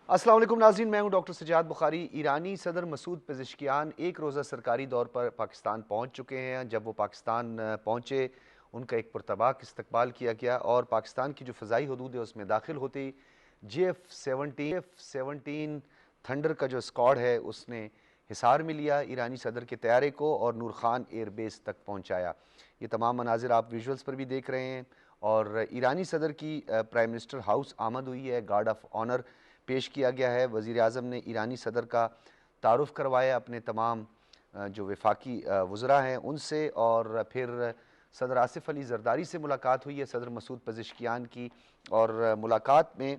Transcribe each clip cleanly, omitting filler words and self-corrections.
السلام علیکم ناظرین، میں ہوں ڈاکٹر سجاد بخاری۔ ایرانی صدر مسعود پزشکیان ایک روزہ سرکاری دور پر پاکستان پہنچ چکے ہیں۔ جب وہ پاکستان پہنچے ان کا ایک پرتباک استقبال کیا گیا اور پاکستان کی جو فضائی حدود ہے اس میں داخل ہوتے ہی جے ایف 17 تھنڈر کا جو اسکواڈ ہے اس نے حصار میں لیا ایرانی صدر کے طیارے کو اور نور خان ایئر بیس تک پہنچایا۔ یہ تمام مناظر آپ ویژولز پر بھی دیکھ رہے ہیں اور ایرانی صدر کی پرائم منسٹر ہاؤس آمد ہوئی ہے، گارڈ آف آنر پیش کیا گیا ہے۔ وزیر اعظم نے ایرانی صدر کا تعارف کروایا اپنے تمام جو وفاقی وزراء ہیں ان سے، اور پھر صدر آصف علی زرداری سے ملاقات ہوئی ہے صدر مسعود پزشکیان کی، اور ملاقات میں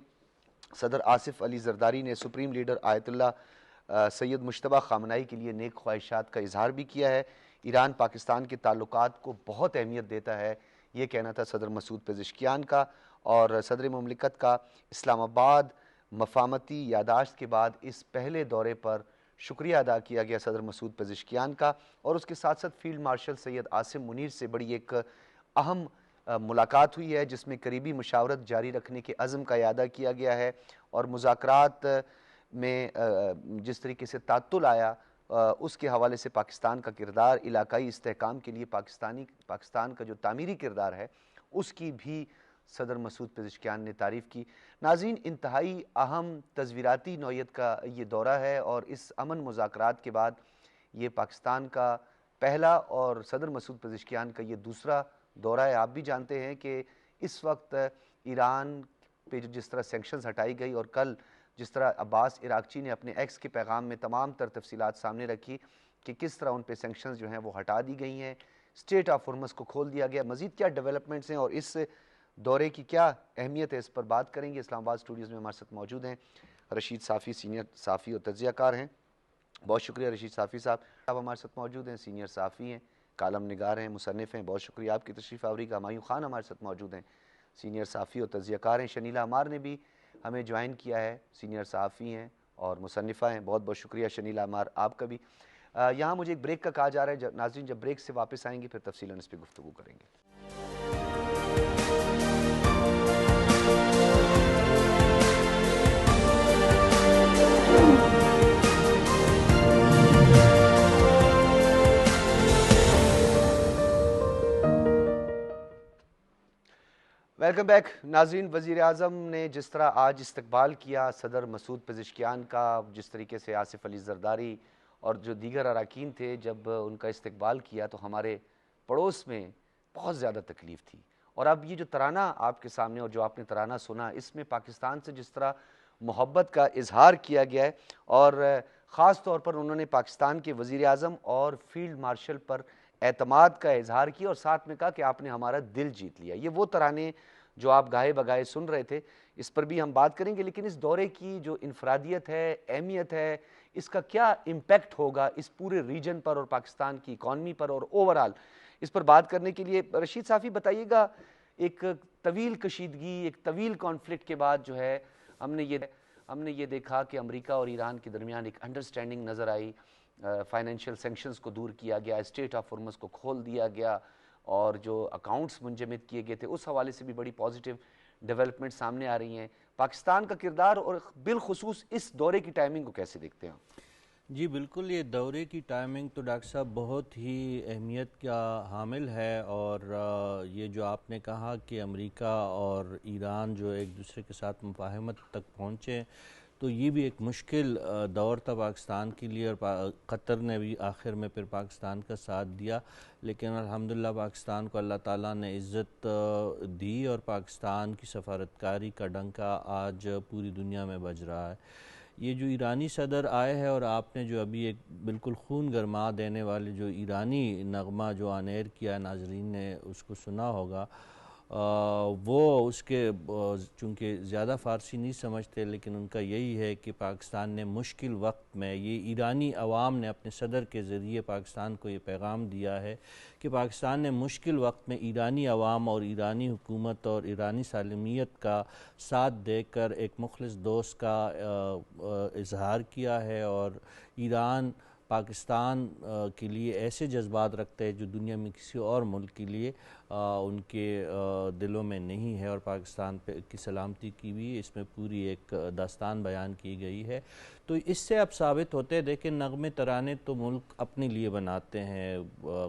صدر آصف علی زرداری نے سپریم لیڈر آیت اللہ سید مجتبیٰ خامنہئی کے لیے نیک خواہشات کا اظہار بھی کیا ہے۔ ایران پاکستان کے تعلقات کو بہت اہمیت دیتا ہے، یہ کہنا تھا صدر مسعود پزشکیان کا، اور صدر مملکت کا اسلام آباد مفاہمتی یادداشت کے بعد اس پہلے دورے پر شکریہ ادا کیا گیا صدر مسعود پزشکیان کا، اور اس کے ساتھ ساتھ فیلڈ مارشل سید عاصم منیر سے بڑی ایک اہم ملاقات ہوئی ہے جس میں قریبی مشاورت جاری رکھنے کے عزم کا اعادہ کیا گیا ہے، اور مذاکرات میں جس طریقے سے تعطل آیا اس کے حوالے سے پاکستان کا کردار، علاقائی استحکام کے لیے پاکستان کا جو تعمیری کردار ہے اس کی بھی صدر مسعود پزشکیان نے تعریف کی۔ ناظرین، انتہائی اہم تصویراتی نوعیت کا یہ دورہ ہے، اور اس امن مذاکرات کے بعد یہ پاکستان کا پہلا اور صدر مسعود پزشکیان کا یہ دوسرا دورہ ہے۔ آپ بھی جانتے ہیں کہ اس وقت ایران پہ جس طرح سینکشنز ہٹائی گئی، اور کل جس طرح عباس عراقچی نے اپنے ایکس کے پیغام میں تمام تر تفصیلات سامنے رکھی کہ کس طرح ان پہ سینکشنز جو ہیں وہ ہٹا دی گئی ہیں، اسٹریٹ آف ہرمز کو کھول دیا گیا۔ مزید کیا ڈیولپمنٹس ہیں اور اس دورے کی کیا اہمیت ہے، اس پر بات کریں گے۔ اسلام آباد اسٹوڈیوز میں ہمارے ساتھ موجود ہیں رشید صافی، سینئر صحافی اور تجزیہ کار ہیں۔ بہت شکریہ رشید صافی صاحب، آپ ہمارے ساتھ موجود ہیں، سینئر صحافی ہیں، کالم نگار ہیں، مصنف ہیں۔ بہت شکریہ آپ کی تشریف آوری کا۔ ہمایوں خان ہمارے ساتھ موجود ہیں، سینئر صحافی اور تجزیہ کار ہیں۔ شنیلا عمار نے بھی ہمیں جوائن کیا ہے، سینئر صحافی ہیں اور مصنفہ ہیں۔ بہت بہت شکریہ شنیلا عمار آپ کا بھی۔ یہاں مجھے ایک بریک کا کہا جا رہا ہے، ناظرین جب بریک سے واپس آئیں گے پھر تفصیلاً اس پہ گفتگو کریں گے۔ ویلکم بیک ناظرین۔ وزیر اعظم نے جس طرح آج استقبال کیا صدر مسعود پزشکیان کا، جس طریقے سے آصف علی زرداری اور جو دیگر اراکین تھے جب ان کا استقبال کیا تو ہمارے پڑوس میں بہت زیادہ تکلیف تھی، اور اب یہ جو ترانہ آپ کے سامنے اور جو آپ نے ترانہ سنا اس میں پاکستان سے جس طرح محبت کا اظہار کیا گیا ہے، اور خاص طور پر انہوں نے پاکستان کے وزیر اعظم اور فیلڈ مارشل پر اعتماد کا اظہار کیا، اور ساتھ میں کہا کہ آپ نے ہمارا دل جیت لیا۔ یہ وہ ترانے جو آپ گائے بگائے سن رہے تھے، اس پر بھی ہم بات کریں گے، لیکن اس دورے کی جو انفرادیت ہے، اہمیت ہے، اس کا کیا امپیکٹ ہوگا اس پورے ریجن پر اور پاکستان کی اکانومی پر اور اوورآل، اس پر بات کرنے کے لیے رشید صافی بتائیے گا، ایک طویل کشیدگی، ایک طویل کانفلکٹ کے بعد جو ہے ہم نے یہ دیکھا کہ امریکہ اور ایران کے درمیان ایک انڈرسٹینڈنگ نظر آئی، فائنینشیل سینکشنز کو دور کیا گیا، اسٹریٹ آف ہرمز کو کھول دیا گیا، اور جو اکاؤنٹس منجمد کیے گئے تھے اس حوالے سے بھی بڑی پازیٹیو ڈیولپمنٹ سامنے آ رہی ہیں۔ پاکستان کا کردار اور بالخصوص اس دورے کی ٹائمنگ کو کیسے دیکھتے ہیں؟ جی بالکل، یہ دورے کی ٹائمنگ تو ڈاکٹر صاحب بہت ہی اہمیت کا حامل ہے، اور یہ جو آپ نے کہا کہ امریکہ اور ایران جو ایک دوسرے کے ساتھ مفاہمت تک پہنچے، تو یہ بھی ایک مشکل دور تھا پاکستان کے لیے، اور قطر نے بھی آخر میں پھر پاکستان کا ساتھ دیا، لیکن الحمدللہ پاکستان کو اللہ تعالیٰ نے عزت دی، اور پاکستان کی سفارتکاری کا ڈنکا آج پوری دنیا میں بج رہا ہے۔ یہ جو ایرانی صدر آئے ہیں، اور آپ نے جو ابھی ایک بالکل خون گرما دینے والے جو ایرانی نغمہ جو آن ایئر کیا ہے، ناظرین نے اس کو سنا ہوگا، وہ اس کے چونکہ زیادہ فارسی نہیں سمجھتے، لیکن ان کا یہی ہے کہ پاکستان نے مشکل وقت میں، یہ ایرانی عوام نے اپنے صدر کے ذریعے پاکستان کو یہ پیغام دیا ہے کہ پاکستان نے مشکل وقت میں ایرانی عوام اور ایرانی حکومت اور ایرانی سالمیت کا ساتھ دے کر ایک مخلص دوست کا اظہار کیا ہے، اور ایران پاکستان کے لیے ایسے جذبات رکھتا ہے جو دنیا میں کسی اور ملک کے لیے ان کے دلوں میں نہیں ہے، اور پاکستان کی سلامتی کی بھی اس میں پوری ایک داستان بیان کی گئی ہے۔ تو اس سے اب ثابت ہوتے ہیں، دیکھیں نغمے ترانے تو ملک اپنے لیے بناتے ہیں،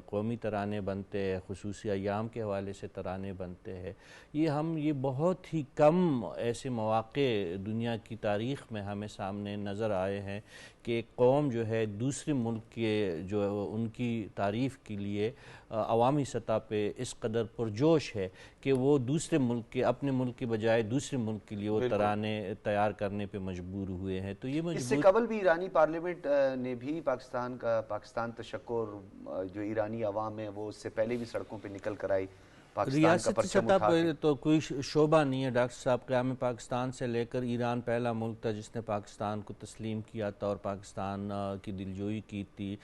قومی ترانے بنتے ہیں، خصوصی ایام کے حوالے سے ترانے بنتے ہیں۔ یہ بہت ہی کم ایسے مواقع دنیا کی تاریخ میں ہمیں سامنے نظر آئے ہیں کہ ایک قوم جو ہے دوسرے ملک کے جو ان کی تعریف کے لیے عوامی سطح پہ اس قدر پرجوش ہے کہ وہ دوسرے ملک کے، اپنے ملک کے بجائے دوسرے ملک کے لیے وہ ترانے تیار کرنے پہ مجبور ہوئے ہیں۔ تو یہ اس سے قبل بھی ایرانی پارلیمنٹ نے بھی پاکستان تشکر جو ایرانی عوام ہے وہ اس سے پہلے بھی سڑکوں پہ نکل کر آئی، پاکستان کا ریاستی پرچم سطح اٹھا کے۔ پہ تو کوئی شعبہ نہیں ہے ڈاکٹر صاحب، قیام پاکستان سے لے کر ایران پہلا ملک تھا جس نے پاکستان کو تسلیم کیا تھا اور پاکستان کی دلجوئی کی تھی۔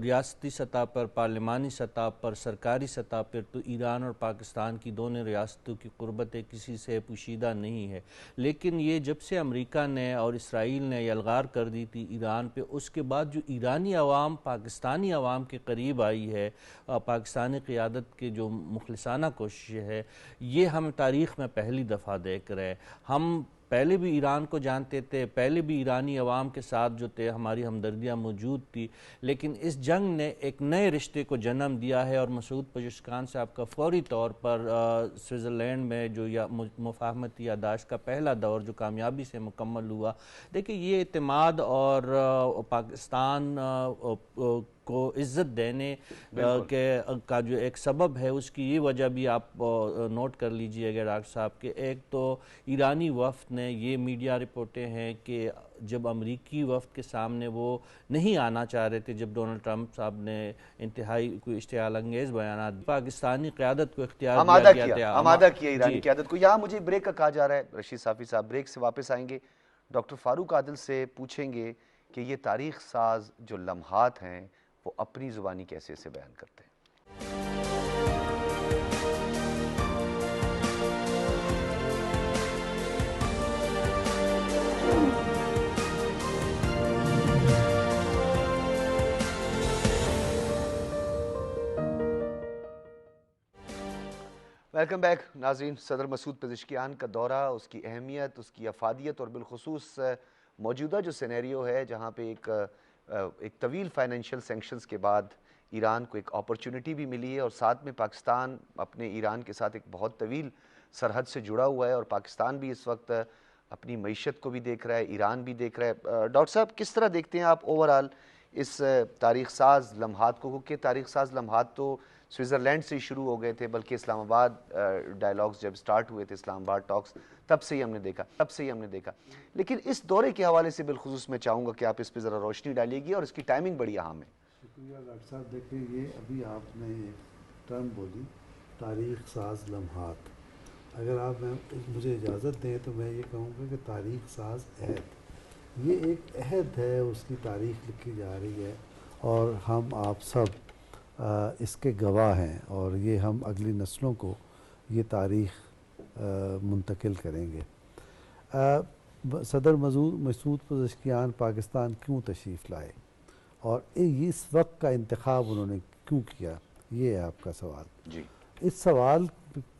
ریاستی سطح پر، پارلیمانی سطح پر، سرکاری سطح پر تو ایران اور پاکستان کی دونوں ریاستوں کی قربتیں کسی سے پوشیدہ نہیں ہے، لیکن یہ جب سے امریکہ نے اور اسرائیل نے یلغار کر دی تھی ایران پہ، اس کے بعد جو ایرانی عوام پاکستانی عوام کے قریب آئی ہے، پاکستانی قیادت کے جو مخلصانہ کوشش ہے، یہ ہم تاریخ میں پہلی دفعہ دیکھ رہے ہیں۔ ہم پہلے بھی ایران کو جانتے تھے، پہلے بھی ایرانی عوام کے ساتھ جو تھے ہماری ہمدردیاں موجود تھی، لیکن اس جنگ نے ایک نئے رشتے کو جنم دیا ہے، اور مسعود پزشکیان صاحب کا فوری طور پر سوئٹزرلینڈ میں جو مفاہمتی یادداشت کا پہلا دور جو کامیابی سے مکمل ہوا، دیکھیں یہ اعتماد اور پاکستان کو عزت دینے کا جو ایک سبب ہے، اس کی یہ وجہ بھی آپ نوٹ کر لیجئے گا ڈاکٹر صاحب، کہ ایک تو ایرانی وفد نے، یہ میڈیا رپورٹیں ہیں کہ جب امریکی وفد کے سامنے وہ نہیں آنا چاہ رہے تھے، جب ڈونلڈ ٹرمپ صاحب نے انتہائی کوئی اشتعال انگیز بیانات پاکستانی قیادت کو اختیار دیا گیا تھا، آمادہ کیا ایرانی قیادت کو۔ یہاں مجھے بریک کا کہا جا رہا ہے، رشید صافی صاحب بریک سے واپس آئیں گے، ڈاکٹر فاروق عادل سے پوچھیں گے کہ یہ تاریخ ساز جو لمحات ہیں وہ اپنی زبانی کیسے اسے بیان کرتے ہیں۔ ویلکم بیک ناظرین۔ صدر مسعود پزشکیان کا دورہ، اس کی اہمیت، اس کی افادیت اور بالخصوص موجودہ جو سینیریو ہے جہاں پہ ایک طویل فائنینشیل سینکشنز کے بعد ایران کو ایک اپرچونٹی بھی ملی ہے، اور ساتھ میں پاکستان اپنے ایران کے ساتھ ایک بہت طویل سرحد سے جڑا ہوا ہے، اور پاکستان بھی اس وقت اپنی معیشت کو بھی دیکھ رہا ہے، ایران بھی دیکھ رہا ہے۔ ڈاکٹر صاحب کس طرح دیکھتے ہیں آپ اوورآل اس تاریخ ساز لمحات کو؟ کیونکہ تاریخ ساز لمحات تو سوئٹزرلینڈ سے ہی شروع ہو گئے تھے، بلکہ اسلام آباد ڈائیلاگز جب سٹارٹ ہوئے تھے، اسلام آباد ٹاکس، تب سے ہی ہم نے دیکھا۔ لیکن اس دورے کے حوالے سے بالخصوص میں چاہوں گا کہ آپ اس پہ ذرا روشنی ڈالیے گی، اور اس کی ٹائمنگ بڑی اہم ہے۔ شکریہ ڈاکٹر صاحب۔ دیکھیں یہ ابھی آپ نے ایک ٹرم بولی، تاریخ ساز لمحات۔ اگر آپ مجھے اجازت دیں تو میں یہ کہوں گا کہ تاریخ ساز عہد، یہ ایک عہد ہے، اس کی تاریخ لکھی جا رہی ہے، اور ہم آپ سب اس کے گواہ ہیں، اور یہ ہم اگلی نسلوں کو یہ تاریخ منتقل کریں گے۔ صدر مسعود پزشکیان پاکستان کیوں تشریف لائے، اور اس وقت کا انتخاب انہوں نے کیوں کیا، یہ ہے آپ کا سوال۔ جی، اس سوال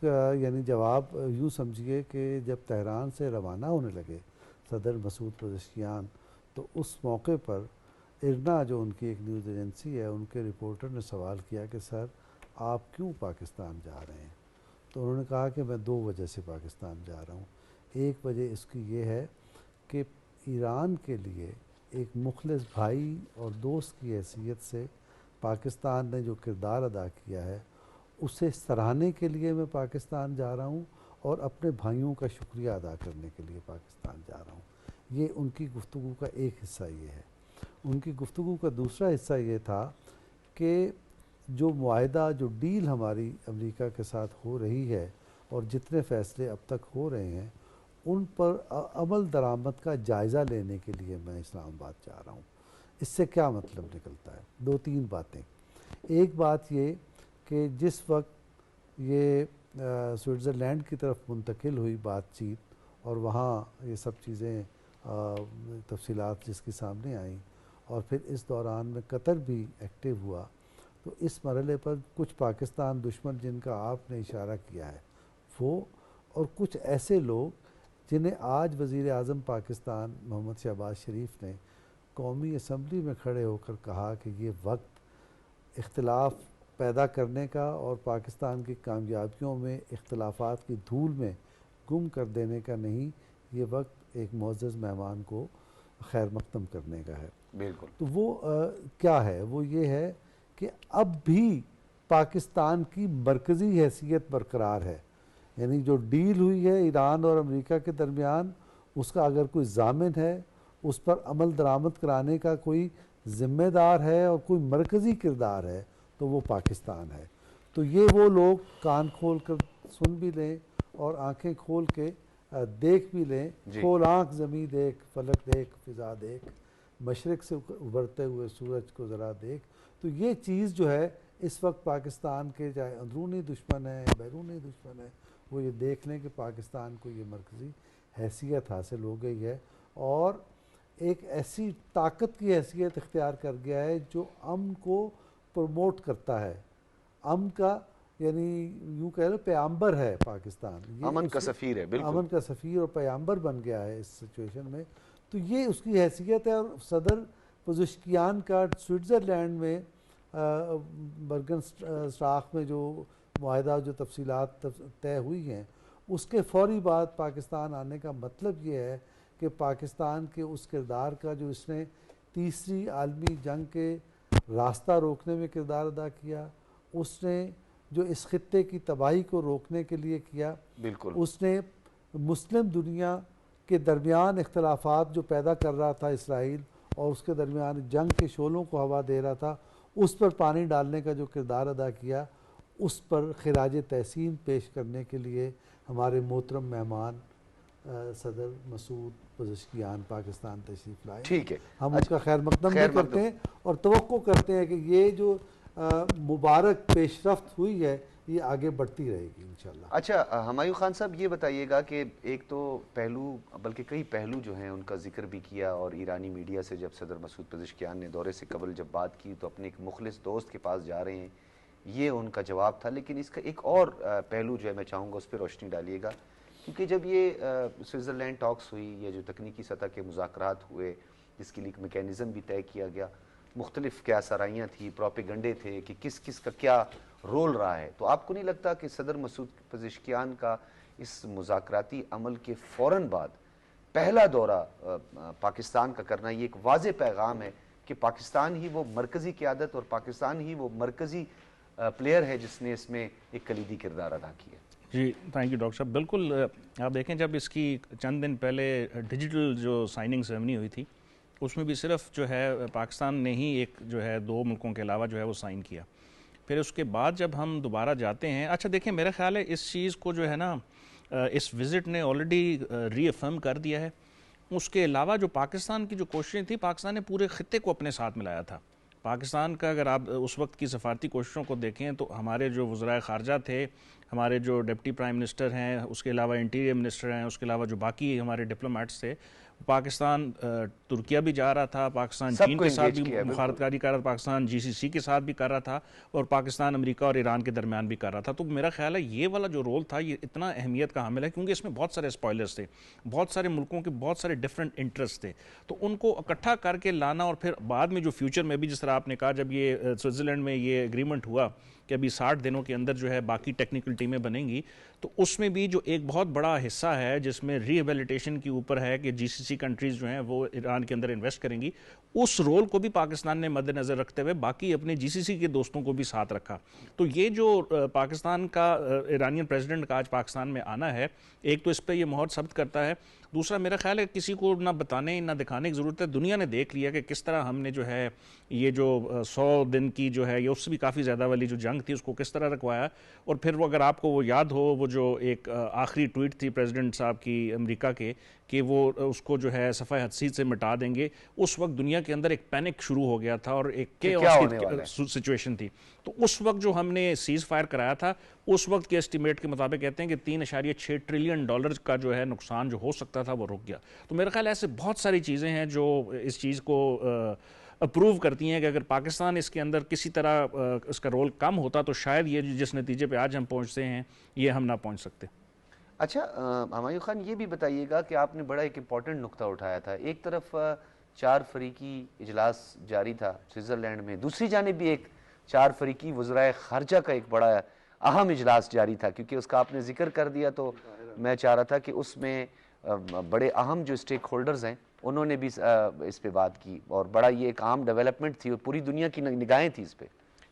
کا یعنی جواب یوں سمجھیے کہ جب تہران سے روانہ ہونے لگے صدر مسعود پزشکیان، تو اس موقع پر ارنا جو ان کی ایک نیوز ایجنسی ہے، ان کے رپورٹر نے سوال کیا کہ سر آپ کیوں پاکستان جا رہے ہیں؟ تو انہوں نے کہا کہ میں 2 وجہ سے پاکستان جا رہا ہوں۔ ایک وجہ اس کی یہ ہے کہ ایران کے لیے ایک مخلص بھائی اور دوست کی حیثیت سے پاکستان نے جو کردار ادا کیا ہے، اسے سراہنے کے لیے میں پاکستان جا رہا ہوں، اور اپنے بھائیوں کا شکریہ ادا کرنے کے لیے پاکستان جا رہا ہوں۔ یہ ان کی گفتگو کا ایک حصہ یہ ہے۔ ان کی گفتگو کا دوسرا حصہ یہ تھا کہ جو معاہدہ، جو ڈیل ہماری امریکہ کے ساتھ ہو رہی ہے، اور جتنے فیصلے اب تک ہو رہے ہیں، ان پر عمل درآمد کا جائزہ لینے کے لیے میں اسلام آباد جا رہا ہوں۔ اس سے کیا مطلب نکلتا ہے؟ 2-3 باتیں۔ ایک بات یہ کہ جس وقت یہ سوئٹزرلینڈ کی طرف منتقل ہوئی بات چیت، اور وہاں یہ سب چیزیں تفصیلات جس کی سامنے آئیں، اور پھر اس دوران میں قطر بھی ایکٹیو ہوا، تو اس مرحلے پر کچھ پاکستان دشمن جن کا آپ نے اشارہ کیا ہے وہ، اور کچھ ایسے لوگ جنہیں آج وزیر اعظم پاکستان محمد شہباز شریف نے قومی اسمبلی میں کھڑے ہو کر کہا کہ یہ وقت اختلاف پیدا کرنے کا اور پاکستان کی کامیابیوں میں اختلافات کی دھول میں گم کر دینے کا نہیں، یہ وقت ایک معزز مہمان کو خیر مقدم کرنے کا ہے۔ بالکل۔ تو وہ کیا ہے؟ وہ یہ ہے کہ اب بھی پاکستان کی مرکزی حیثیت برقرار ہے، یعنی جو ڈیل ہوئی ہے ایران اور امریکہ کے درمیان، اس کا اگر کوئی ضامن ہے، اس پر عمل درآمد کرانے کا کوئی ذمہ دار ہے اور کوئی مرکزی کردار ہے تو وہ پاکستان ہے۔ تو یہ وہ لوگ کان کھول کر سن بھی لیں اور آنکھیں کھول کے دیکھ بھی لیں، کھول آنکھ زمین دیکھ، فلک دیکھ، فضا دیکھ، مشرق سے ابھرتے ہوئے سورج کو ذرا دیکھ۔ تو یہ چیز جو ہے اس وقت پاکستان کے چاہے اندرونی دشمن ہیں بیرونی دشمن ہیں، وہ یہ دیکھ لیں کہ پاکستان کو یہ مرکزی حیثیت حاصل ہو گئی ہے اور ایک ایسی طاقت کی حیثیت اختیار کر گیا ہے جو امن کو پروموٹ کرتا ہے، امن کا یعنی یوں کہہ لو پیامبر ہے پاکستان، امن کا سفیر ہے، بالکل امن کا سفیر اور پیامبر بن گیا ہے اس سچویشن میں۔ تو یہ اس کی حیثیت ہے، اور صدر پزشکیان کا سوئٹزرلینڈ میں برگن اسٹاخ میں جو معاہدہ جو تفصیلات طے ہوئی ہیں اس کے فوری بعد پاکستان آنے کا مطلب یہ ہے کہ پاکستان کے اس کردار کا جو اس نے تیسری عالمی جنگ کے راستہ روکنے میں کردار ادا کیا، اس نے جو اس خطے کی تباہی کو روکنے کے لیے کیا، بالکل اس نے مسلم دنیا کے درمیان اختلافات جو پیدا کر رہا تھا اسرائیل اور اس کے درمیان جنگ کے شعلوں کو ہوا دے رہا تھا، اس پر پانی ڈالنے کا جو کردار ادا کیا، اس پر خراج تحسین پیش کرنے کے لیے ہمارے محترم مہمان صدر مسعود پزشکیان پاکستان تشریف لائے۔ ٹھیک ہے، ہم اس کا خیر مقدم بھی کرتے ہیں اور توقع کرتے ہیں کہ یہ جو مبارک پیش رفت ہوئی ہے یہ آگے بڑھتی رہے گی انشاءاللہ۔ اچھا ہمایوں خان صاحب یہ بتائیے گا کہ ایک تو پہلو بلکہ کئی پہلو جو ہیں ان کا ذکر بھی کیا، اور ایرانی میڈیا سے جب صدر مسعود پزشکیان نے دورے سے قبل جب بات کی تو اپنے ایک مخلص دوست کے پاس جا رہے ہیں، یہ ان کا جواب تھا، لیکن اس کا ایک اور پہلو جو ہے میں چاہوں گا اس پہ روشنی ڈالیے گا، کیونکہ جب یہ سوئٹزرلینڈ ٹاکس ہوئی یا جو تکنیکی سطح کے مذاکرات ہوئے جس کے لیے ایک میکینزم بھی طے کیا گیا، مختلف کیا سرائیاں تھی، پروپیگنڈے تھے کہ کس کس کا کیا رول رہا ہے، تو آپ کو نہیں لگتا کہ صدر مسعود پزشکیان کا اس مذاکراتی عمل کے فوراً بعد پہلا دورہ پاکستان کا کرنا یہ ایک واضح پیغام ہے کہ پاکستان ہی وہ مرکزی قیادت اور پاکستان ہی وہ مرکزی پلیئر ہے جس نے اس میں ایک کلیدی کردار ادا کیا؟ جی تھینک یو ڈاکٹر صاحب، بالکل آپ دیکھیں جب اس کی چند دن پہلے ڈیجیٹل جو سائننگ سیرمنی ہوئی تھی اس میں بھی صرف جو ہے پاکستان نے ہی ایک جو ہے 2 ملکوں کے علاوہ جو ہے وہ سائن کیا، پھر اس کے بعد جب ہم دوبارہ جاتے ہیں، اچھا دیکھیں میرا خیال ہے اس چیز کو جو ہے نا اس وزٹ نے آلریڈی ری افرم کر دیا ہے۔ اس کے علاوہ جو پاکستان کی جو کوششیں تھیں، پاکستان نے پورے خطے کو اپنے ساتھ ملایا تھا۔ پاکستان کا اگر آپ اس وقت کی سفارتی کوششوں کو دیکھیں تو ہمارے جو وزرائے خارجہ تھے، ہمارے جو ڈپٹی پرائم منسٹر ہیں، اس کے علاوہ انٹیریئر منسٹر ہیں، اس کے علاوہ جو باقی ہمارے ڈپلومیٹس تھے، پاکستان ترکیہ بھی جا رہا تھا، پاکستان چین کے ساتھ بھی مخالفت کاری کر رہا تھا، پاکستان جی سی سی کے ساتھ بھی کر رہا تھا، اور پاکستان امریکہ اور ایران کے درمیان بھی کر رہا تھا۔ تو میرا خیال ہے یہ والا جو رول تھا یہ اتنا اہمیت کا حامل ہے کیونکہ اس میں بہت سارے اسپوائلرز تھے، بہت سارے ملکوں کے بہت سارے ڈفرینٹ انٹرسٹ تھے، تو ان کو اکٹھا کر کے لانا، اور پھر بعد میں جو فیوچر میں بھی جس طرح آپ نے کہا جب یہ سوئٹزرلینڈ میں یہ اگریمنٹ ہوا کہ ابھی 60 دنوں کے اندر جو ہے باقی ٹیکنیکل ٹیمیں بنیں گی، تو اس میں بھی جو ایک بہت بڑا حصہ ہے جس میں ری ہیبلیٹیشن کے اوپر ہے کہ جی سی سی کنٹریز جو ہیں وہ ایران کے اندر انویسٹ کریں گی، اس رول کو بھی پاکستان نے مد نظر رکھتے ہوئے باقی اپنے جی سی سی کے دوستوں کو بھی ساتھ رکھا۔ تو یہ جو پاکستان کا ایرانین پریزیڈنٹ کا آج پاکستان میں آنا ہے، ایک تو اس پہ یہ مہر ثبت کرتا ہے، دوسرا میرا خیال ہے کسی کو نہ بتانے نہ دکھانے کی ضرورت ہے، دنیا نے دیکھ لیا کہ کس طرح ہم نے جو ہے یہ جو 100 دن کی جو ہے یہ اس سے بھی کافی زیادہ والی جو جنگ تھی اس کو کس طرح رکوایا، اور پھر وہ اگر آپ کو وہ یاد ہو وہ جو ایک آخری ٹویٹ تھی پریزیڈنٹ صاحب کی امریکہ کے کہ وہ اس کو جو ہے صفحہ حدثیت سے مٹا دیں گے، اس وقت دنیا کے اندر ایک پینک شروع ہو گیا تھا اور ایک کیوس کی سچویشن تھی۔ تو اس وقت جو ہم نے سیز فائر کرایا تھا اس وقت کے اسٹیمیٹ کے مطابق کہتے ہیں کہ 3.6 ٹریلین ڈالر کا جو ہے نقصان جو ہو سکتا تھا وہ رک گیا۔ تو میرا خیال ایسے بہت ساری چیزیں ہیں جو اس چیز کو اپروو کرتی ہیں کہ اگر پاکستان اس کے اندر کسی طرح اس کا رول کم ہوتا تو شاید یہ جس نتیجے پہ آج ہم پہنچتے ہیں یہ ہم نہ پہنچ سکتے. اچھا ہمایوں خان یہ بھی بتائیے گا کہ آپ نے بڑا ایک امپورٹنٹ نقطہ اٹھایا تھا. ایک طرف 4 فریقی اجلاس جاری تھا سوئٹزرلینڈ میں, دوسری جانب بھی ایک 4 فریقی وزرائے خارجہ کا ایک بڑا اہم اجلاس جاری تھا, کیونکہ اس کا آپ نے ذکر کر دیا تو میں چاہ رہا تھا کہ اس میں بڑے اہم جو اسٹیک ہولڈرز ہیں انہوں نے بھی اس پہ بات کی, اور بڑا یہ ایک اہم ڈیولپمنٹ تھی اور پوری دنیا کی نگاہیں تھی اس پہ.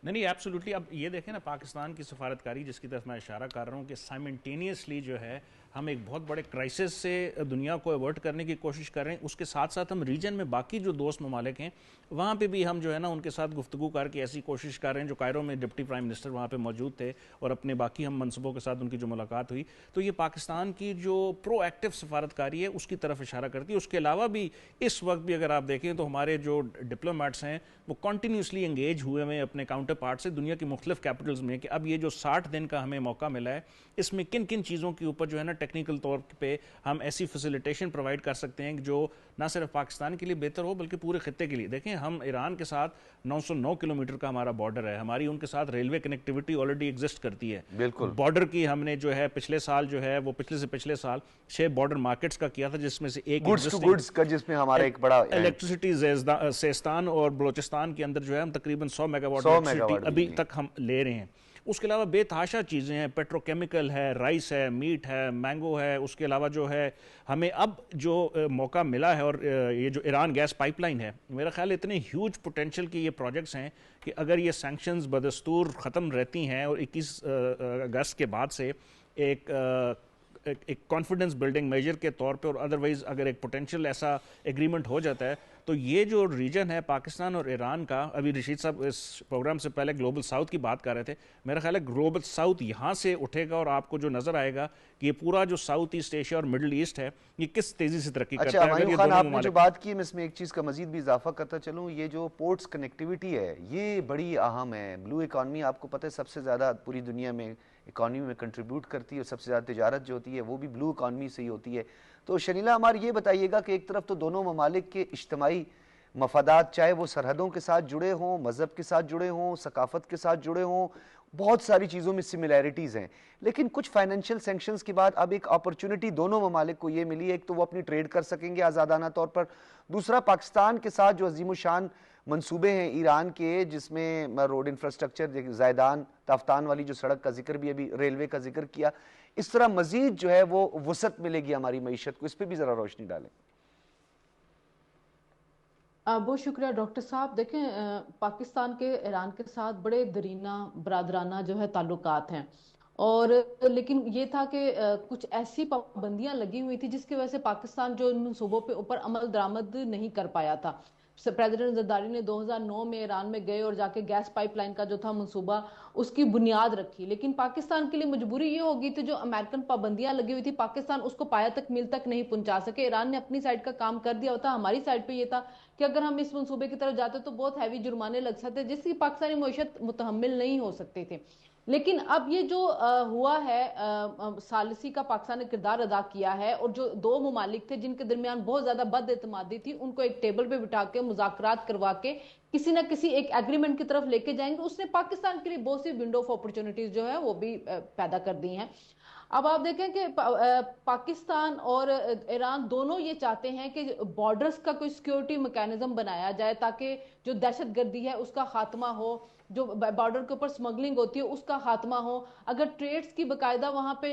نہیں ایبسولوٹلی. اب یہ دیکھیں نا پاکستان کی سفارتکاری جس کی طرف میں اشارہ کر رہا ہوں کہ سائمنٹینیسلی جو ہے ہم ایک بہت بڑے کرائسس سے دنیا کو ایورٹ کرنے کی کوشش کر رہے ہیں, اس کے ساتھ ساتھ ہم ریجن میں باقی جو دوست ممالک ہیں وہاں پہ بھی ہم جو ہے نا ان کے ساتھ گفتگو کر کے ایسی کوشش کر رہے ہیں. جو کائرو میں ڈپٹی پرائم منسٹر وہاں پہ موجود تھے اور اپنے باقی ہم منصبوں کے ساتھ ان کی جو ملاقات ہوئی, تو یہ پاکستان کی جو پرو ایکٹیو سفارتکاری ہے اس کی طرف اشارہ کرتی ہے. اس کے علاوہ بھی اس وقت بھی اگر آپ دیکھیں تو ہمارے جو ڈپلومیٹس ہیں وہ کنٹینیوسلی انگیج ہوئے ہیں اپنے کاؤنٹر پارٹ سے دنیا کی مختلف کیپٹلز میں, کہ اب یہ جو 60 دن کا ہمیں موقع ملا ہے اس میں کن کن چیزوں کے اوپر جو ہے نا ٹیکنیکل طور پہ ہم ایسی فیسیلیٹیشن پرووائڈ کر سکتے ہیں جو نہ صرف پاکستان کے لیے بہتر ہو بلکہ پورے خطے کے لیے. دیکھیں ہم ایران کے ساتھ 909 کلومیٹر کا ہمارا بارڈر ہے, ہماری ان کے ساتھ ریلوے کنیکٹیوٹی آلریڈی ایگزسٹ کرتی ہے. بالکل بارڈر کی ہم نے جو ہے پچھلے سال جو ہے وہ پچھلے سے پچھلے سال 6 بارڈر مارکیٹس کا کیا تھا, جس میں سے ایک گڈز ٹو گڈز کا, جس میں ہمارا ایک بڑا الیکٹریسٹی سیستان اور بلوچستان کے اندر جو ہے ہم تقریباً 100 میگا واٹ الیکٹریسٹی ابھی تک ہم لے رہے ہیں. اس کے علاوہ بے تحاشا چیزیں ہیں, پیٹروکیمیکل ہے, رائس ہے, میٹ ہے, مینگو ہے. اس کے علاوہ جو ہے ہمیں اب جو موقع ملا ہے, اور یہ جو ایران گیس پائپ لائن ہے, میرا خیال اتنے ہیوج پوٹینشیل کی یہ پروجیکٹس ہیں کہ اگر یہ سینکشنز بدستور ختم رہتی ہیں اور 21 اگست کے بعد سے ایک کانفیڈنس بلڈنگ میجر کے طور پہ, اور ادروائز اگر ایک پوٹینشیل ایسا ایگریمنٹ ہو جاتا ہے تو یہ جو ریجن ہے پاکستان اور ایران کا, ابھی رشید صاحب اس پروگرام سے پہلے گلوبل ساؤتھ کی بات کر رہے تھے, میرا خیال ہے گلوبل ساؤتھ یہاں سے اٹھے گا اور آپ کو جو نظر آئے گا کہ یہ پورا جو ساؤتھ ایسٹ ایشیا اور مڈل ایسٹ ہے یہ کس تیزی سے ترقی کرتا ہے. اچھا ہمایوں خان, آپ نے جو بات کی میں اس میں ایک چیز کا مزید بھی اضافہ کرتا چلوں, یہ جو پورٹس کنیکٹیوٹی ہے یہ بڑی اہم ہے. بلو اکانومی آپ کو پتہ ہے سب سے زیادہ پوری دنیا میں اکانومی میں کنٹریبیوٹ کرتی ہے, اور سب سے زیادہ تجارت جو ہوتی ہے وہ بھی بلو اکانومی سے ہی ہوتی ہے. تو شنیلا ہمارا یہ بتائیے گا کہ ایک طرف تو دونوں ممالک کے اجتماعی مفادات, چاہے وہ سرحدوں کے ساتھ جڑے ہوں, مذہب کے ساتھ جڑے ہوں, ثقافت کے ساتھ جڑے ہوں, بہت ساری چیزوں میں سملیرٹیز ہیں, لیکن کچھ فائنینشیل سینکشنز کے بعد اب ایک اپرچونٹی دونوں ممالک کو یہ ملی ہے. ایک تو وہ اپنی ٹریڈ کر سکیں گے آزادانہ طور پر, دوسرا پاکستان کے ساتھ جو عظیم الشان منصوبے ہیں ایران کے, جس میں روڈ انفراسٹرکچر, زیدان تافتان والی جو سڑک کا ذکر بھی ابھی ریلوے کا ذکر کیا, اس طرح مزید جو ہے وہ وسعت ملے گی ہماری معیشت کو. اس پہ بھی ذرا روشنی ڈالیں. بہت شکریہ ڈاکٹر صاحب. دیکھیں پاکستان کے ایران کے ساتھ بڑے درینہ برادرانہ جو ہے تعلقات ہیں, اور لیکن یہ تھا کہ کچھ ایسی پابندیاں لگی ہوئی تھی جس کی وجہ سے پاکستان جو ان منصوبوں پہ اوپر عمل درآمد نہیں کر پایا تھا. پریزیڈنٹ زرداری نے 2009 میں ایران میں گئے اور جا کے گیس پائپ لائن کا جو تھا منصوبہ اس کی بنیاد رکھی, لیکن پاکستان کے لیے مجبوری یہ ہوگی تھی جو امریکن پابندیاں لگی ہوئی تھی پاکستان اس کو پایا تک میل تک نہیں پہنچا سکے. ایران نے اپنی سائڈ کا کام کر دیا ہوتا, ہماری سائڈ پہ یہ تھا کہ اگر ہم اس منصوبے کی طرف جاتے تو بہت ہیوی جرمانے لگ سکتے جس کی پاکستانی معیشت متحمل نہیں ہو سکتے تھے. لیکن اب یہ جو ہوا ہے, ثالثی کا پاکستان نے کردار ادا کیا ہے, اور جو 2 ممالک تھے جن کے درمیان بہت زیادہ بد اعتمادی تھی ان کو ایک ٹیبل پہ بٹھا کے مذاکرات کروا کے کسی نہ کسی ایک ایگریمنٹ کی طرف لے کے جائیں گے. اس نے پاکستان کے لیے بہت سی ونڈو آف اپرچونٹیز جو ہے وہ بھی پیدا کر دی ہیں. اب آپ دیکھیں کہ پاکستان اور ایران دونوں یہ چاہتے ہیں کہ بارڈرز کا کوئی سیکیورٹی میکینزم بنایا جائے تاکہ جو دہشت گردی ہے اس کا خاتمہ ہو, جو بارڈر کے اوپر سمگلنگ ہوتی ہے اس کا خاتمہ ہو. اگر ٹریڈز کی باقاعدہ وہاں پہ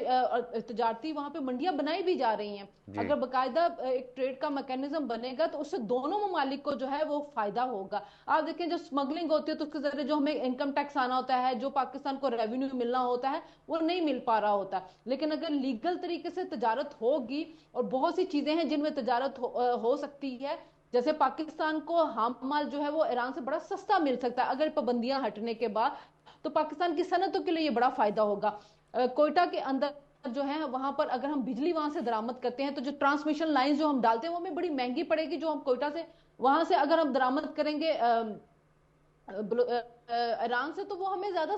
تجارتی وہاں پہ منڈیاں بنائی بھی جا رہی ہیں, اگر باقاعدہ ایک ٹریڈ کا میکینزم بنے گا تو اس سے دونوں ممالک کو جو ہے وہ فائدہ ہوگا. آپ دیکھیں جو سمگلنگ ہوتی ہے تو اس کے ذریعے جو ہمیں انکم ٹیکس آنا ہوتا ہے, جو پاکستان کو ریونیو ملنا ہوتا ہے وہ نہیں مل پا رہا ہوتا. لیکن اگر لیگل طریقے سے تجارت ہوگی, اور بہت سی چیزیں ہیں جن میں تجارت ہو سکتی ہے, جیسے پاکستان کو ہام مال جو ہے وہ ایران سے بڑا سستا مل سکتا ہے اگر پابندیاں ہٹنے کے بعد, تو پاکستان کی صنعتوں کے لیے یہ بڑا فائدہ ہوگا. کوئٹہ کے اندر جو ہے وہاں پر اگر ہم بجلی وہاں سے درآمد کرتے ہیں تو جو ٹرانسمیشن لائنز جو ہم ڈالتے ہیں وہ ہمیں بڑی مہنگی پڑے گی. جو ہم کوئٹہ سے وہاں سے اگر ہم درآمد کریں گے ایران سے تو وہ ہمیں زیادہ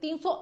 300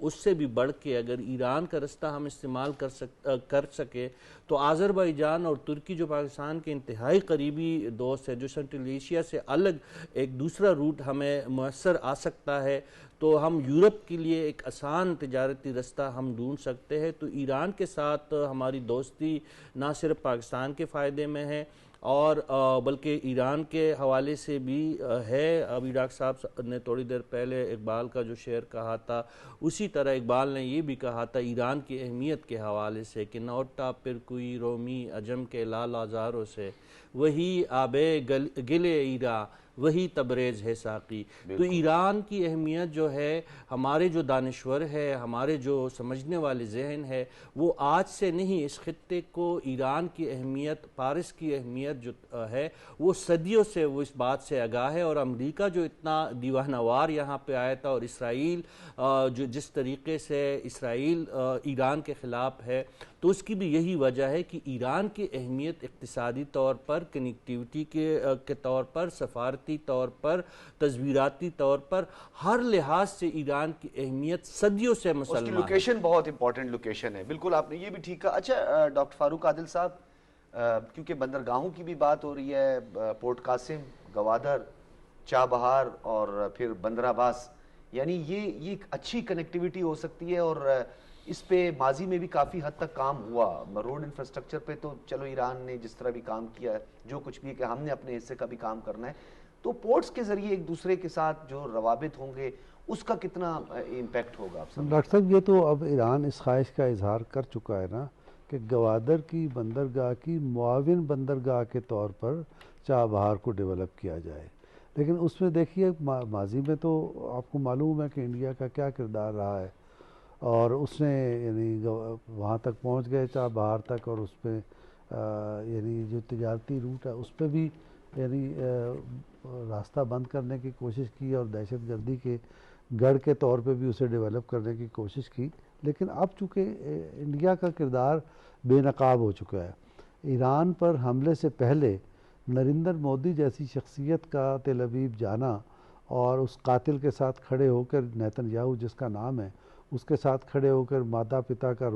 اس سے بھی بڑھ کے اگر ایران کا رستہ ہم استعمال کر سکے تو آذربائیجان اور ترکی جو پاکستان کے انتہائی قریبی دوست ہے، جو سینٹرل ایشیا سے الگ ایک دوسرا روٹ ہمیں میسر آ سکتا ہے، تو ہم یورپ کے لیے ایک آسان تجارتی رستہ ہم ڈھونڈ سکتے ہیں۔ تو ایران کے ساتھ ہماری دوستی نہ صرف پاکستان کے فائدے میں ہے اور بلکہ ایران کے حوالے سے بھی ہے۔ ابھی ڈاکٹر صاحب نے تھوڑی دیر پہلے اقبال کا جو شعر کہا تھا، اسی طرح اقبال نے یہ بھی کہا تھا ایران کی اہمیت کے حوالے سے کہ نوٹا پھر کوئی رومی عجم کے لال آزاروں سے، وہی آبے گلے ایرا وہی تبریز ہے ساقی۔ تو ایران کی اہمیت جو ہے، ہمارے جو دانشور ہے، ہمارے جو سمجھنے والے ذہن ہے، وہ آج سے نہیں، اس خطے کو ایران کی اہمیت، پارس کی اہمیت جو ہے وہ صدیوں سے وہ اس بات سے آگاہ ہے۔ اور امریکہ جو اتنا دیوانہ وار یہاں پہ آیا تھا، اور اسرائیل جو جس طریقے سے اسرائیل ایران کے خلاف ہے، تو اس کی بھی یہی وجہ ہے کہ ایران کی اہمیت اقتصادی طور پر، کنیکٹیوٹی کے طور پر، سفارتی طور پر، تصویراتی طور پر، ہر لحاظ سے ایران کی اہمیت صدیوں سے مسلمان ہے۔ اس کی لوکیشن بہت امپورٹنٹ لوکیشن ہے، بالکل آپ نے یہ بھی ٹھیک کہا۔ اچھا ڈاکٹر فاروق عادل صاحب، کیونکہ بندرگاہوں کی بھی بات ہو رہی ہے، پورٹ قاسم، گوادر، چابہار اور پھر بندر عباس، یعنی یہ ایک اچھی کنیکٹیوٹی ہو سکتی ہے، اور اس پہ ماضی میں بھی کافی حد تک کام ہوا۔ روڈ انفراسٹرکچر پہ تو چلو ایران نے جس طرح بھی کام کیا ہے، جو کچھ بھی کہ ہم نے اپنے حصے کا بھی کام کرنا ہے، تو پورٹس کے ذریعے ایک دوسرے کے ساتھ جو روابط ہوں گے اس کا کتنا امپیکٹ ہوگا؟ ڈاکٹر صاحب یہ تو اب ایران اس خواہش کا اظہار کر چکا ہے نا کہ گوادر کی بندرگاہ کی معاون بندرگاہ کے طور پر چابہار کو ڈیولپ کیا جائے، لیکن اس میں دیکھیے ماضی میں تو آپ کو معلوم ہے کہ انڈیا کا کیا کردار رہا ہے، اور اس نے یعنی وہاں تک پہنچ گئے چابہار تک، اور اس پہ یعنی جو تجارتی روٹ ہے اس پہ بھی یعنی راستہ بند کرنے کی کوشش کی، اور دہشت گردی کے گڑھ کے طور پہ بھی اسے ڈیولپ کرنے کی کوشش کی، لیکن اب چونکہ انڈیا کا کردار بے نقاب ہو چکا ہے۔ ایران پر حملے سے پہلے نریندر مودی جیسی شخصیت کا تل ابیب جانا اور اس قاتل کے ساتھ کھڑے ہو کر، نیتن یاہو جس کا نام ہے، اس کے ساتھ کھڑے ہو کر ماتا پتا کا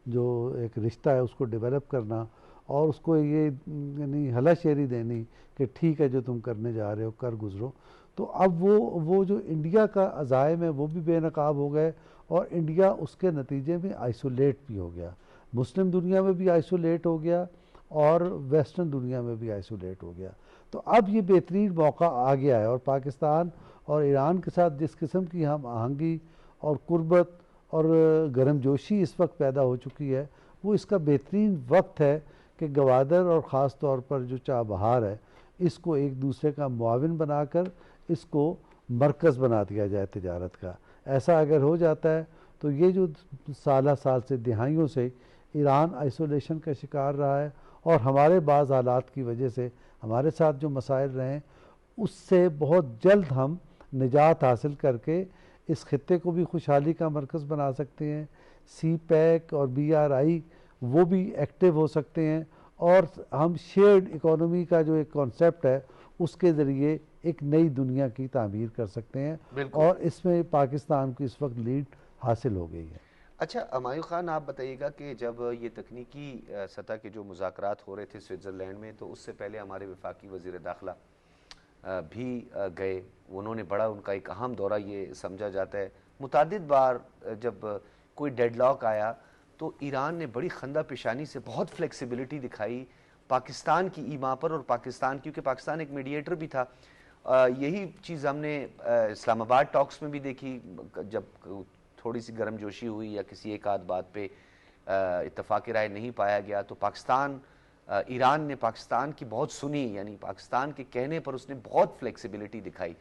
جو ایک رشتہ ہے اس کو ڈیولپ کرنا، اور اس کو یہ یعنی ہلا شیری دینی کہ ٹھیک ہے جو تم کرنے جا رہے ہو کر گزرو، تو اب وہ جو انڈیا کا عزائم ہے وہ بھی بے نقاب ہو گئے، اور انڈیا اس کے نتیجے میں آئسولیٹ بھی ہو گیا، مسلم دنیا میں بھی آئسولیٹ ہو گیا اور ویسٹرن دنیا میں بھی آئسولیٹ ہو گیا۔ تو اب یہ بہترین موقع آ گیا ہے، اور پاکستان اور ایران کے ساتھ جس قسم کی ہم آہنگی اور قربت اور گرم جوشی اس وقت پیدا ہو چکی ہے، وہ اس کا بہترین وقت ہے کہ گوادر اور خاص طور پر جو چابہار ہے اس کو ایک دوسرے کا معاون بنا کر اس کو مرکز بنا دیا جائے تجارت کا۔ ایسا اگر ہو جاتا ہے تو یہ جو سالہ سال سے دہائیوں سے ایران آئسولیشن کا شکار رہا ہے، اور ہمارے بعض حالات کی وجہ سے ہمارے ساتھ جو مسائل رہے ہیں اس سے بہت جلد ہم نجات حاصل کر کے اس خطے کو بھی خوشحالی کا مرکز بنا سکتے ہیں۔ سی پیک اور BRI وہ بھی ایکٹیو ہو سکتے ہیں، اور ہم شیئرڈ اکانومی کا جو ایک کانسیپٹ ہے اس کے ذریعے ایک نئی دنیا کی تعمیر کر سکتے ہیں، اور اس میں پاکستان کو اس وقت لیڈ حاصل ہو گئی ہے۔ اچھا ہمایوں خان، آپ بتائیے گا کہ جب یہ تکنیکی سطح کے جو مذاکرات ہو رہے تھے سوئٹزرلینڈ میں، تو اس سے پہلے ہمارے وفاقی وزیر داخلہ بھی گئے، انہوں نے بڑا ان کا ایک اہم دورہ یہ سمجھا جاتا ہے۔ متعدد بار جب کوئی ڈیڈ لاک آیا تو ایران نے بڑی خندہ پیشانی سے بہت فلیکسیبلٹی دکھائی پاکستان کی ایما پر، اور پاکستان کیونکہ پاکستان ایک میڈیٹر بھی تھا۔ یہی چیز ہم نے اسلام آباد ٹاکس میں بھی دیکھی، جب تھوڑی سی گرم جوشی ہوئی یا کسی ایک آدھ بات پہ اتفاق رائے نہیں پایا گیا، تو ایران نے پاکستان کی بہت سنی، یعنی پاکستان کے کہنے پر اس نے بہت فلیکسیبلٹی دکھائی۔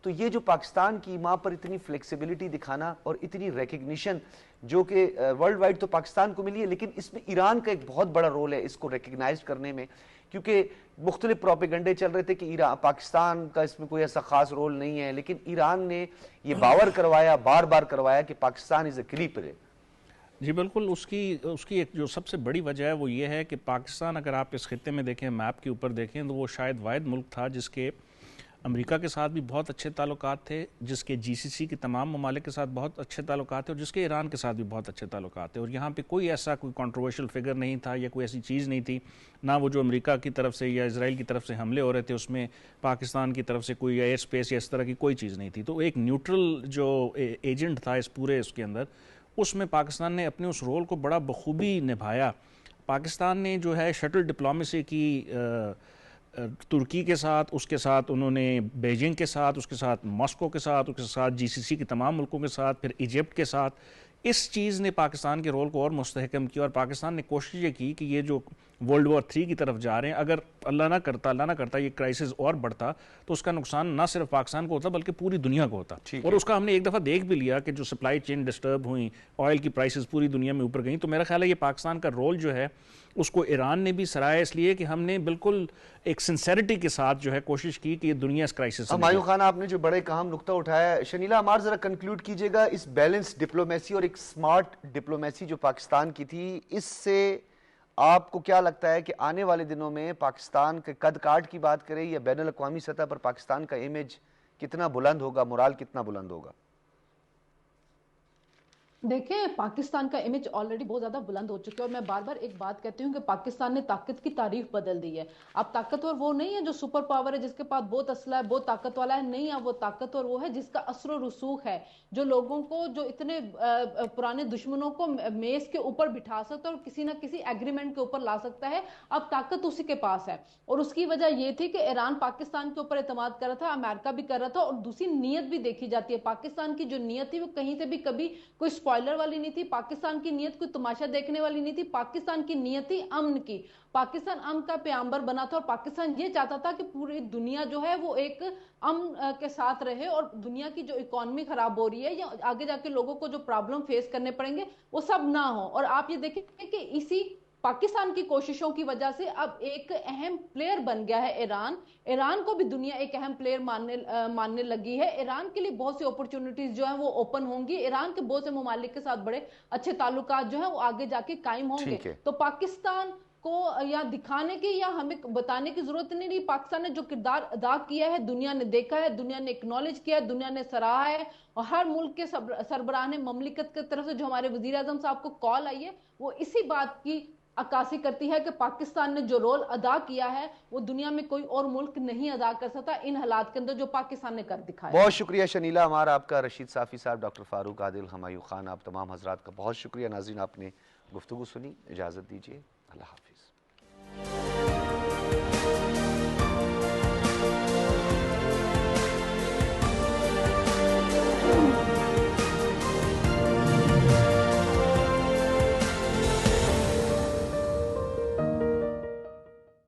تو یہ جو پاکستان کی ماں پر اتنی فلیکسیبلٹی دکھانا اور اتنی ریکگنیشن جو کہ ورلڈ وائڈ تو پاکستان کو ملی ہے، لیکن اس میں ایران کا ایک بہت بڑا رول ہے اس کو ریکگنائز کرنے میں، کیونکہ مختلف پروپیگنڈے چل رہے تھے کہ پاکستان کا اس میں کوئی ایسا خاص رول نہیں ہے، لیکن ایران نے یہ باور کروایا، بار بار کروایا کہ پاکستان از اے کلیپر ہے۔ جی بالکل، اس کی ایک جو سب سے بڑی وجہ ہے وہ یہ ہے کہ پاکستان، اگر آپ اس خطے میں دیکھیں، میپ کے اوپر دیکھیں، تو وہ شاید واحد ملک تھا جس کے امریکہ کے ساتھ بھی بہت اچھے تعلقات تھے، جس کے جی سی سی کے تمام ممالک کے ساتھ بہت اچھے تعلقات تھے، اور جس کے ایران کے ساتھ بھی بہت اچھے تعلقات تھے، اور یہاں پہ کوئی ایسا کوئی کنٹروورشل فگر نہیں تھا یا کوئی ایسی چیز نہیں تھی، نہ وہ جو امریکہ کی طرف سے یا اسرائیل کی طرف سے حملے ہو رہے تھے اس میں پاکستان کی طرف سے کوئی ایئر اسپیس یا اس طرح کی کوئی چیز نہیں تھی. تو ایک نیوٹرل جو ایجنٹ تھا اس پورے اس کے اندر، اس میں پاکستان نے اپنے اس رول کو بڑا بخوبی نبھایا. پاکستان نے جو ہے شٹل ڈپلومیسی کی ترکی کے ساتھ، اس کے ساتھ انہوں نے بیجنگ کے ساتھ، اس کے ساتھ ماسکو کے ساتھ، اس کے ساتھ جی سی سی کے تمام ملکوں کے ساتھ، پھر ایجپٹ کے ساتھ. اس چیز نے پاکستان کے رول کو اور مستحکم کیا، اور پاکستان نے کوشش یہ کی کہ یہ جو ورلڈ وار 3 کی طرف جا رہے ہیں، اگر اللہ نہ کرتا یہ کرائسس اور بڑھتا تو اس کا نقصان نہ صرف پاکستان کو ہوتا بلکہ پوری دنیا کو ہوتا. اور اس کا ہم نے ایک دفعہ دیکھ بھی لیا کہ جو سپلائی چین ڈسٹرب ہوئیں، آئل کی پرائسز پوری دنیا میں اوپر گئیں. تو میرا خیال ہے یہ پاکستان کا رول جو ہے اس کو ایران نے بھی سراہا، اس لیے کہ ہم نے بالکل ایک سنسیریٹی کے ساتھ جو ہے کوشش کی کہ یہ دنیا اس کرائسس سے ہمایوں خان، آپ نے جو بڑے اہم نقطہ اٹھایا ہے، شنیلا عمار ذرا کنکلوڈ کیجئے گا اس بیلنس ڈپلومیسی اور ایک سمارٹ ڈپلومیسی جو پاکستان کی تھی، اس سے آپ کو کیا لگتا ہے کہ آنے والے دنوں میں پاکستان کے قد کاٹ کی بات کریں یا بین الاقوامی سطح پر پاکستان کا امیج کتنا بلند ہوگا، مورال کتنا بلند ہوگا؟ دیکھیں، پاکستان کا امیج آلریڈی بہت زیادہ بلند ہو چکا ہے، اور میں بار بار ایک بات کہتی ہوں کہ پاکستان نے طاقت کی تعریف بدل دی ہے. اب طاقتور وہ نہیں ہے جو سپر پاور ہے، جس کے پاس بہت اسلحہ ہے، بہت طاقت والا ہے. نہیں ہے، وہ طاقتور وہ ہے جس کا اثر و رسوخ ہے، جو لوگوں کو، جو اتنے پرانے دشمنوں کو میز کے اوپر بٹھا سکتا ہے اور کسی نہ کسی ایگریمنٹ کے اوپر لا سکتا ہے. اب طاقت اسی کے پاس ہے، اور اس کی وجہ یہ تھی کہ ایران پاکستان کے اوپر اعتماد کر رہا تھا، امریکہ بھی کر رہا تھا، اور دوسری نیت بھی دیکھی جاتی ہے. پاکستان کی جو نیت تھی وہ کہیں سے بھی کبھی کوئی سپوائلر والی نہیں تھی. پاکستان کی نیت کوئی تماشا دیکھنے والی نہیں تھی. پاکستان کی نیت تھی امن کی. پاکستان امن کا پیامبر بنا تھا، اور پاکستان یہ چاہتا تھا کہ پوری دنیا جو ہے وہ ایک امن کے ساتھ رہے، اور دنیا کی جو اکانومی خراب ہو رہی ہے یا آگے جا کے لوگوں کو جو پرابلم فیس کرنے پڑیں گے وہ سب نہ ہو. اور آپ یہ دیکھیں کہ اسی پاکستان کی کوششوں کی وجہ سے اب ایک اہم پلیئر بن گیا ہے ایران. ایران کو بھی دنیا ایک اہم پلیئر ماننے لگی ہے. ایران کے لیے بہت سی اپرچونٹیز جو ہیں وہ اوپن ہوں گی. ایران کے بہت سے ممالک کے ساتھ بڑے اچھے تعلقات جو ہیں وہ آگے جا کے قائم ہوں گے. تو پاکستان کو یا دکھانے کی یا ہمیں بتانے کی ضرورت نہیں رہی. پاکستان نے جو کردار ادا کیا ہے دنیا نے دیکھا ہے، دنیا نے اکنالج کیا ہے، دنیا نے سراہا ہے. اور ہر ملک کے سربراہ مملکت کی طرف سے جو ہمارے وزیر اعظم صاحب کو کال آئی ہے وہ اسی بات کی عکاسی کرتی ہے کہ پاکستان نے جو رول ادا کیا ہے وہ دنیا میں کوئی اور ملک نہیں ادا کر سکتا ان حالات کے اندر جو پاکستان نے کر دکھایا. بہت شکریہ شنیلا عمار آپ کا، رشید صافی صاحب، ڈاکٹر فاروق عادل، ہمایوں خان، آپ تمام حضرات کا بہت شکریہ. ناظرین، آپ نے گفتگو سنی، اجازت دیجیے، اللہ حافظ.